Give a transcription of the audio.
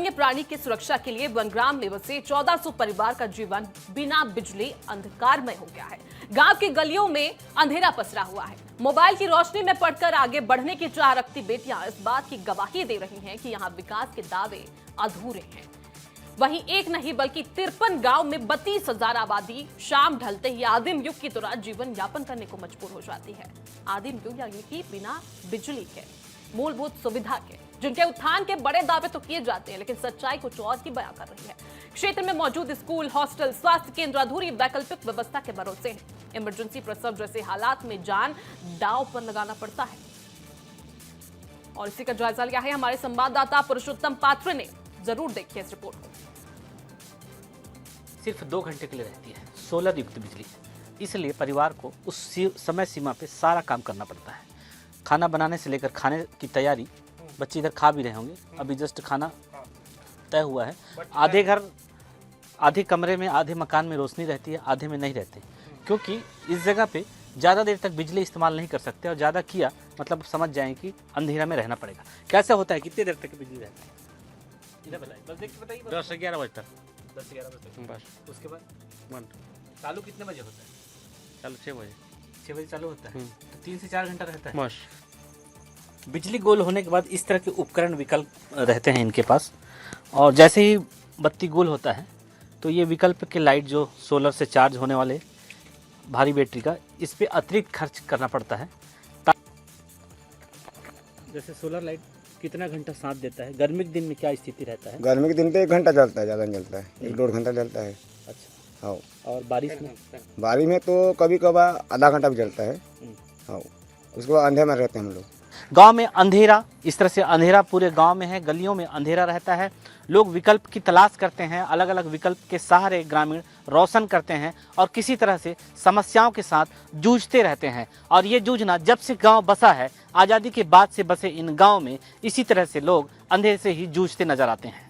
वन्य प्राणी की सुरक्षा के लिए वनग्राम में बसे 1400 परिवार का जीवन बिना बिजली अंधकारमय हो गया है। गांव की गलियों में अंधेरा पसरा हुआ है। मोबाइल की रोशनी में पढ़कर आगे बढ़ने की चाह रखती बेटियां इस बात की गवाही दे रही हैं कि यहां विकास के दावे अधूरे हैं। वहीं एक नहीं बल्कि 53 गांव में 32,000 आबादी शाम ढलते ही आदिम युग की तरह जीवन यापन करने को मजबूर हो जाती है। आदिम युग यानी कि बिना बिजली के, मूलभूत सुविधा के, जिनके उत्थान के बड़े दावे तो किए जाते हैं, लेकिन सच्चाई कुछ और ही बयां कर रही है। क्षेत्र में मौजूद स्कूल, हॉस्टल, स्वास्थ्य केंद्र अधूरी वैकल्पिक व्यवस्था के भरोसे हैं। इमरजेंसी प्रसव जैसे हालात में जान दांव पर लगाना पड़ता है। और इसी का जायजा लिया है हमारे संवाददाता पुरुषोत्तम पात्र ने। जरूर देखिए इस रिपोर्ट को। सिर्फ 2 घंटे के लिए रहती है सोलर युक्त बिजली, इसलिए परिवार को उस समय सीमा पे सारा काम करना पड़ता है। खाना बनाने से लेकर खाने की तैयारी, बच्चे इधर खा भी रहे होंगे, अभी जस्ट खाना तय हुआ है। आधे कमरे में, आधे मकान में रोशनी रहती है, आधे में नहीं रहते, क्योंकि इस जगह पे ज़्यादा देर तक बिजली इस्तेमाल नहीं कर सकते, और ज़्यादा किया मतलब समझ जाएं कि अंधेरा में रहना पड़ेगा। कैसे होता है, कितनी देर तक बिजली रहती है? बस देख के बताइए। 10 से 11 बजे तक। 10 से 11 बजे तक बस। उसके बाद बंद। चालू कितने बजे होता है? चालू 6 बजे। 6 बजे चालू होता है, तो 3 से 4 घंटा रहता है बस। बिजली गोल होने के बाद इस तरह के उपकरण विकल्प रहते हैं इनके पास, और जैसे ही बत्ती गोल होता है तो ये विकल्प के लाइट जो सोलर से चार्ज होने वाले भारी बैटरी का, इस पे अतिरिक्त खर्च करना पड़ता है। जैसे सोलर लाइट कितना घंटा साथ देता है? गर्मी के दिन में क्या स्थिति रहता है? गर्मी के दिन तो 1 घंटा जलता है, ज़्यादा नहीं जलता है, 1-1.5 घंटा जलता है। अच्छा। हाँ। और बारिश में? बारिश में तो कभी कभार आधा घंटा भी जलता है। हाँ, उसके बाद अंधेरे में रहते हैं हम लोग। गांव में अंधेरा, इस तरह से अंधेरा पूरे गांव में है, गलियों में अंधेरा रहता है। लोग विकल्प की तलाश करते हैं, अलग अलग विकल्प के सहारे ग्रामीण रोशन करते हैं और किसी तरह से समस्याओं के साथ जूझते रहते हैं। और ये जूझना जब से गांव बसा है, आज़ादी के बाद से बसे इन गांव में इसी तरह से लोग अंधेरे से ही जूझते नजर आते हैं।